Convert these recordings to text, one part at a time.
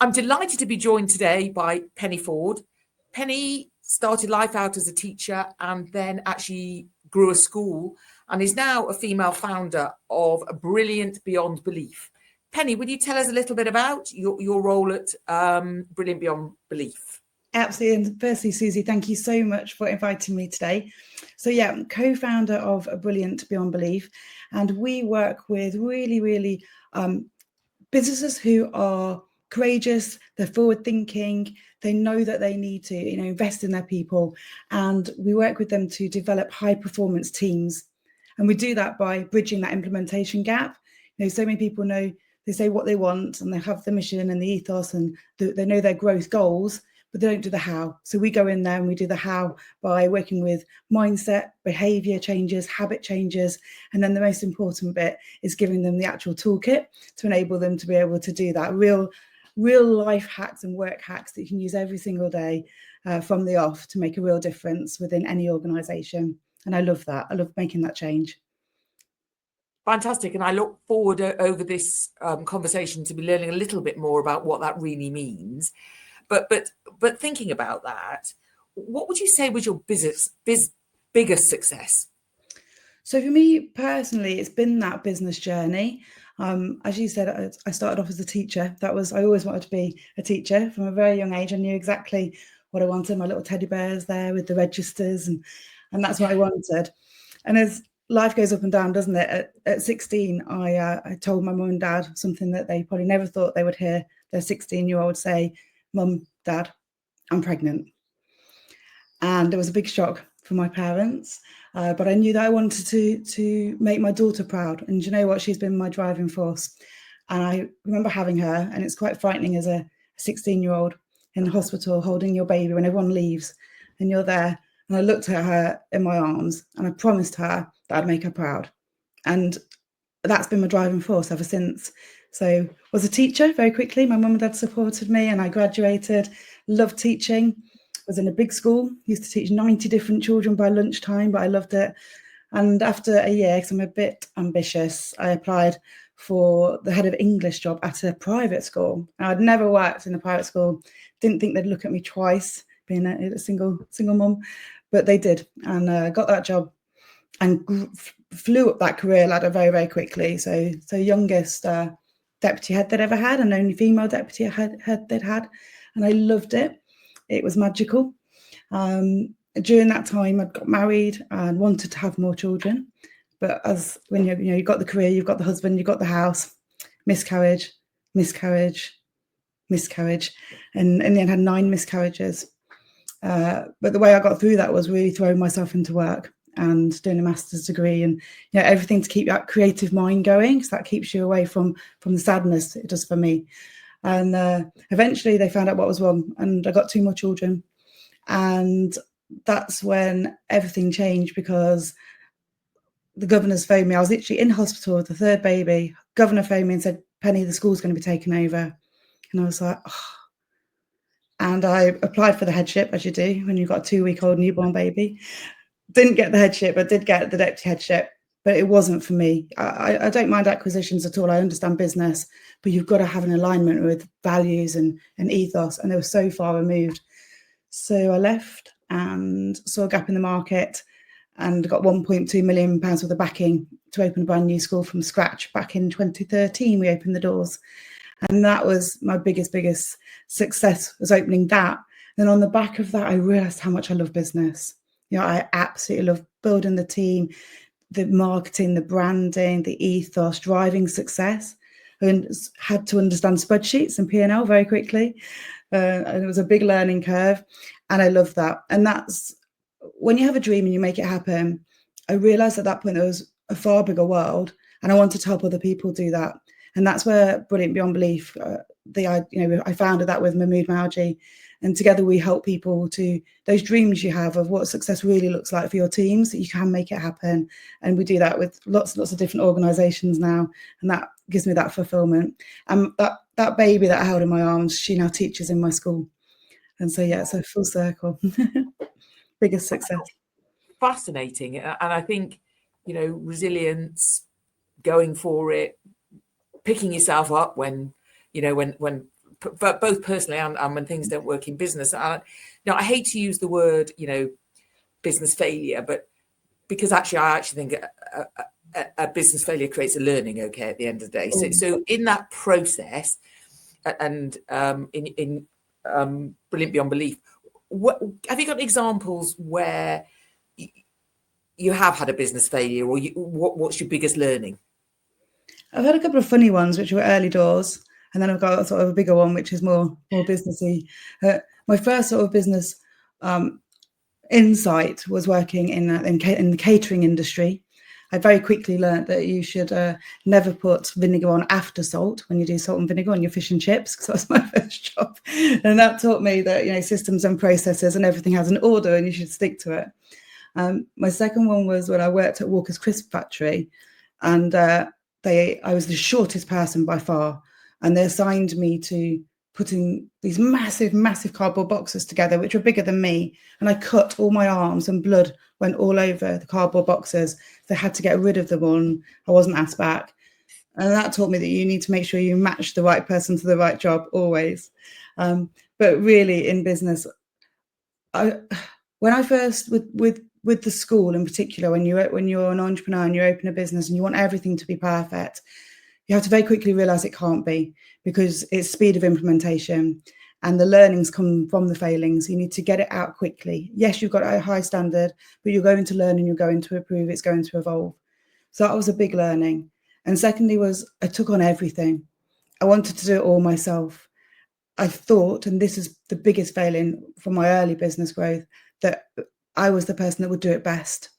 I'm delighted to be joined today by Penny Ford. Penny started life out as a teacher and then actually grew a school and is now a female founder of Brilliant Beyond Belief. Penny, would you tell us a little bit about your role at Brilliant Beyond Belief? Absolutely. And firstly, Susie, thank you so much for inviting me today. So yeah, I'm co-founder of Brilliant Beyond Belief, and we work with really businesses who are courageous, they're forward thinking, they know that they need to invest in their people, and we work with them to develop high performance teams. And we do that by bridging that implementation gap. So many people know, they say what they want and they have the mission and the ethos and they know their growth goals, but they don't do the how. So we go in there and we do the how by working with mindset, behavior changes, habit changes. And then the most important bit is giving them the actual toolkit to enable them to be able to do that. Real life hacks and work hacks that you can use every single day from the off to make a real difference within any organization. And I love that. I love making that change. Fantastic. And I look forward over this conversation to be learning a little bit more about what that really means. But thinking about that, what would you say was your biggest success? So for me personally, it's been that business journey. As you said, I started off as a teacher. I always wanted to be a teacher from a very young age. I knew exactly what I wanted. My little teddy bears there with the registers, and that's what I wanted. And as life goes up and down, doesn't it? At 16, I told my mum and dad something that they probably never thought they would hear their 16-year-old say, "Mum, Dad, I'm pregnant." And it was a big shock for my parents, but I knew that I wanted to make my daughter proud. And you know what? She's been my driving force. And I remember having her, and it's quite frightening as a 16-year-old in the hospital holding your baby when everyone leaves and you're there. And I looked at her in my arms and I promised her that I'd make her proud. And that's been my driving force ever since. So was a teacher very quickly. My mum and dad supported me and I graduated, loved teaching. Was in a big school, used to teach 90 different children by lunchtime, but I loved it. And after a year, because I'm a bit ambitious, I applied for the head of English job at a private school. I'd never worked in a private school, didn't think they'd look at me twice, being a single mum, but they did, and got that job and flew up that career ladder very, very quickly. So youngest deputy head they'd ever had, and only female deputy head they'd had, and I loved it. It was magical. During that time, I'd got married and wanted to have more children. But as when you've got the career, you've got the husband, you've got the house, miscarriage. And in the end, had 9 miscarriages. But the way I got through that was really throwing myself into work and doing a master's degree and everything to keep that creative mind going, because that keeps you away from the sadness it does for me. And eventually they found out what was wrong and I got 2 more children. And that's when everything changed, because the governor's phoned me. I was literally in hospital with the 3rd baby. Governor phoned me and said, "Penny, the school's going to be taken over." And I was like, oh. And I applied for the headship, as you do when you've got a 2-week-old newborn baby. Didn't get the headship, but did get the deputy headship. But it wasn't for me. I don't mind acquisitions at all. I understand business, but you've got to have an alignment with values and ethos, and they were so far removed. So I left and saw a gap in the market and got £1.2 million worth of backing to open a brand new school from scratch. Back in 2013, we opened the doors. And that was my biggest success, was opening that. Then on the back of that, I realised how much I love business. I absolutely love building the team, the marketing, the branding, the ethos, driving success, and had to understand spreadsheets and P&L very quickly. And it was a big learning curve, and I love that. And that's when you have a dream and you make it happen. I realized at that point there was a far bigger world, and I wanted to help other people do that. And that's where Brilliant Beyond Belief, I founded that with Mahmood Mauji, and together we help people to those dreams you have of what success really looks like for your teams, that you can make it happen. And we do that with lots of different organizations now, and that gives me that fulfillment. And that baby that I held in my arms, she now teaches in my school. And so yeah, it's a full circle. Biggest success. Fascinating. And I think resilience, going for it, picking yourself up when but both personally and when things don't work in business. I hate to use the word, business failure, but because I actually think a business failure creates a learning, at the end of the day. So in that process, and in Brilliant Beyond Belief, what have you got examples where you have had a business failure, or what's your biggest learning? I've had a couple of funny ones, which were early doors, and then I've got sort of a bigger one, which is more businessy. My first sort of business insight was working in the catering industry. I very quickly learned that you should never put vinegar on after salt when you do salt and vinegar on your fish and chips, because that was my first job. And that taught me that, systems and processes and everything has an order and you should stick to it. My second one was when I worked at Walker's Crisp Factory, and I was the shortest person by far, and they assigned me to putting these massive cardboard boxes together, which were bigger than me, and I cut all my arms and blood went all over the cardboard boxes. They had to get rid of them all, and I wasn't asked back. And that taught me that you need to make sure you match the right person to the right job always. But really in business, when I first with the school in particular, when you're an entrepreneur and you open a business and you want everything to be perfect, you have to very quickly realize it can't be, because it's speed of implementation and the learnings come from the failings. You need to get it out quickly. Yes, you've got a high standard, but you're going to learn and you're going to improve. It's going to evolve. So that was a big learning. And secondly was I took on everything. I wanted to do it all myself. I thought, and this is the biggest failing from my early business growth, that I was the person that would do it best.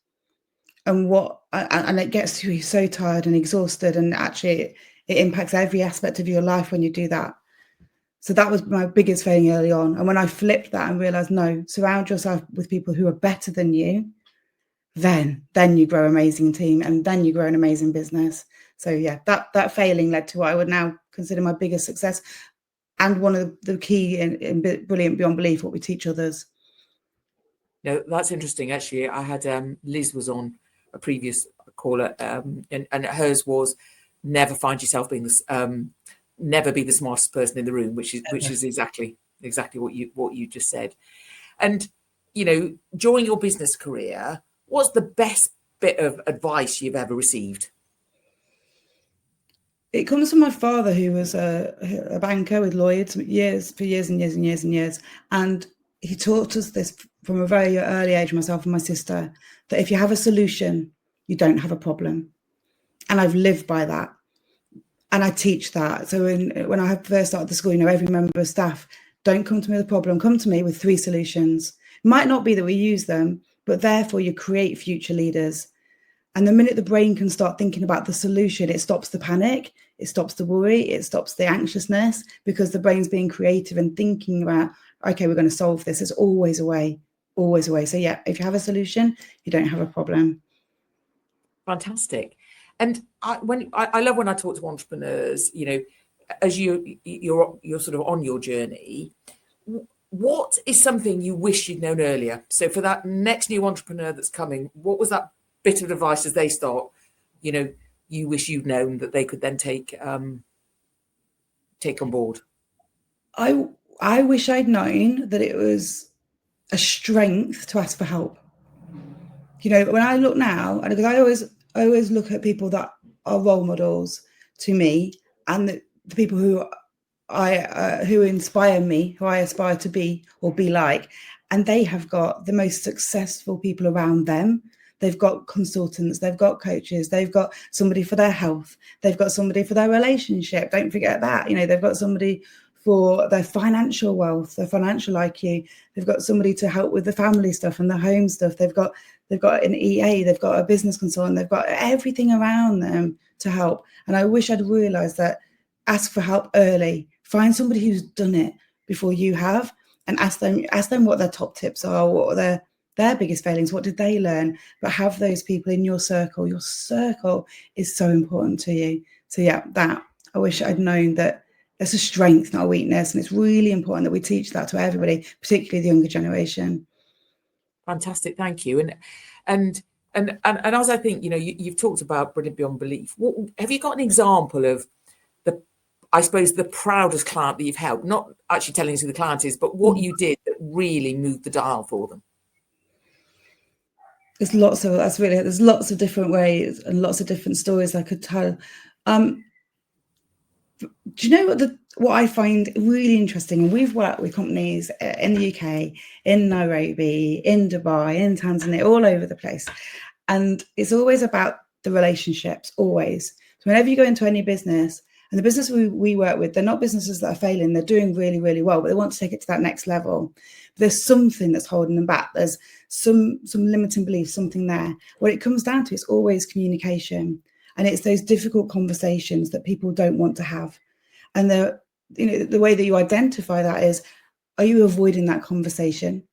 And it gets you so tired and exhausted, and actually it impacts every aspect of your life when you do that. So that was my biggest failing early on. And when I flipped that and realized, no, surround yourself with people who are better than you, then you grow an amazing team, and then you grow an amazing business. So yeah, that failing led to what I would now consider my biggest success, and one of the key in Brilliant Beyond Belief, what we teach others. No, that's interesting. Actually, I had Liz was on a previous caller, and hers was never find yourself being this, never be the smartest person in the room, which is exactly what you just said. And during your business career, what's the best bit of advice you've ever received? It comes from my father, who was a banker with Lloyds for years and years. And he taught us this from a very early age, myself and my sister, that if you have a solution, you don't have a problem. And I've lived by that. And I teach that. So when I first started the school, every member of staff, don't come to me with a problem, come to me with 3 solutions. It might not be that we use them, but therefore you create future leaders. And the minute the brain can start thinking about the solution, it stops the panic, it stops the worry, it stops the anxiousness, because the brain's being creative and thinking about, okay, we're going to solve this. There's always a way, always a way. So yeah, if you have a solution, you don't have a problem. Fantastic. And I love when I talk to entrepreneurs, as you're sort of on your journey, what is something you wish you'd known earlier? So for that next new entrepreneur that's coming, what was that bit of advice as they start, you wish you'd known that they could then take on board? I wish I'd known that it was a strength to ask for help. When I look now, and because I always look at people that are role models to me, and the people who inspire me, who I aspire to be or be like, and they have got the most successful people around them. They've got consultants, they've got coaches, they've got somebody for their health, they've got somebody for their relationship. Don't forget that. They've got somebody for their financial wealth, their financial IQ. They've got somebody to help with the family stuff and the home stuff. They've got an EA, they've got a business consultant, they've got everything around them to help. And I wish I'd realized that. Ask for help early. Find somebody who's done it before you have, and ask them what their top tips are, what are their biggest failings, what did they learn. But have those people in your circle. Your circle is so important to you. So yeah, that I wish I'd known that it's a strength, not a weakness, and it's really important that we teach that to everybody, particularly the younger generation. Fantastic, thank you. And as I think, you've talked about Brilliant Beyond Belief. Have you got an example of I suppose, the proudest client that you've helped? Not actually telling us who the client is, but what you did that really moved the dial for them. There's lots of different ways and lots of different stories I could tell. Do you know what I find really interesting? And we've worked with companies in the UK, in Nairobi, in Dubai, in Tanzania, all over the place. And it's always about the relationships, always. So whenever you go into any business, and the business we work with, they're not businesses that are failing, they're doing really, really well, but they want to take it to that next level. But there's something that's holding them back. There's some limiting beliefs, something there. What it comes down to is always communication. And it's those difficult conversations that people don't want to have. And the way that you identify that is, are you avoiding that conversation?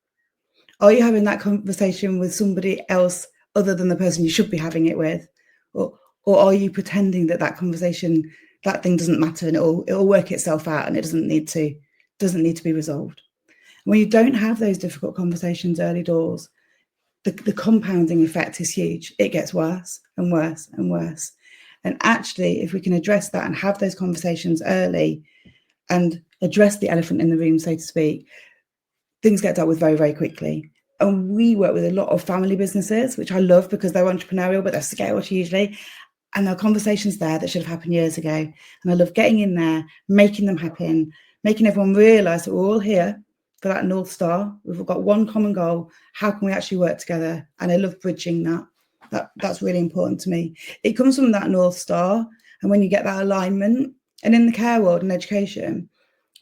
Are you having that conversation with somebody else other than the person you should be having it with? Or are you pretending that conversation, that thing doesn't matter and it'll work itself out and it doesn't need to be resolved? And when you don't have those difficult conversations early doors, the compounding effect is huge. It gets worse and worse and worse. And actually, if we can address that and have those conversations early and address the elephant in the room, so to speak, things get dealt with very, very quickly. And we work with a lot of family businesses, which I love because they're entrepreneurial, but they're scaled usually. And there are conversations there that should have happened years ago. And I love getting in there, making them happen, making everyone realise that we're all here for that North Star. We've got one common goal. How can we actually work together? And I love bridging that. That's really important to me. It comes from that North Star. And when you get that alignment, and in the care world and education,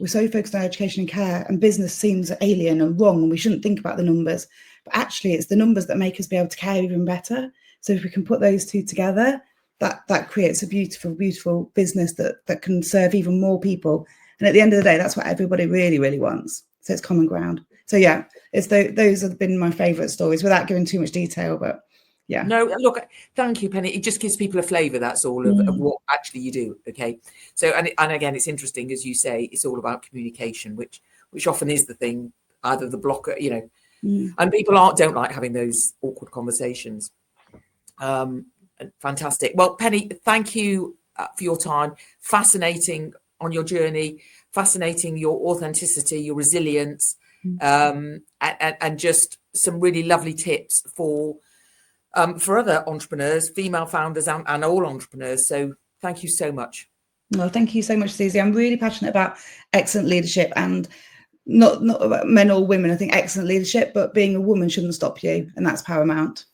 we're so focused on education and care, and business seems alien and wrong, and we shouldn't think about the numbers. But actually, it's the numbers that make us be able to care even better. So if we can put those two together, that creates a beautiful, beautiful business that can serve even more people. And at the end of the day, that's what everybody really, really wants. So it's common ground. So yeah, those have been my favourite stories, without giving too much detail, but yeah. No, look, thank you, Penny. It just gives people a flavour, that's all, of what actually you do. Okay. So, and again, it's interesting, as you say, it's all about communication, which often is the thing, either the blocker, and people don't like having those awkward conversations. Fantastic. Well, Penny, thank you for your time. Fascinating on your journey, fascinating your authenticity, your resilience, and just some really lovely tips for other entrepreneurs, female founders, and all entrepreneurs. So thank you so much. Well, thank you so much, Susie. I'm really passionate about excellent leadership, and not about men or women. I think excellent leadership, but being a woman shouldn't stop you, and that's paramount.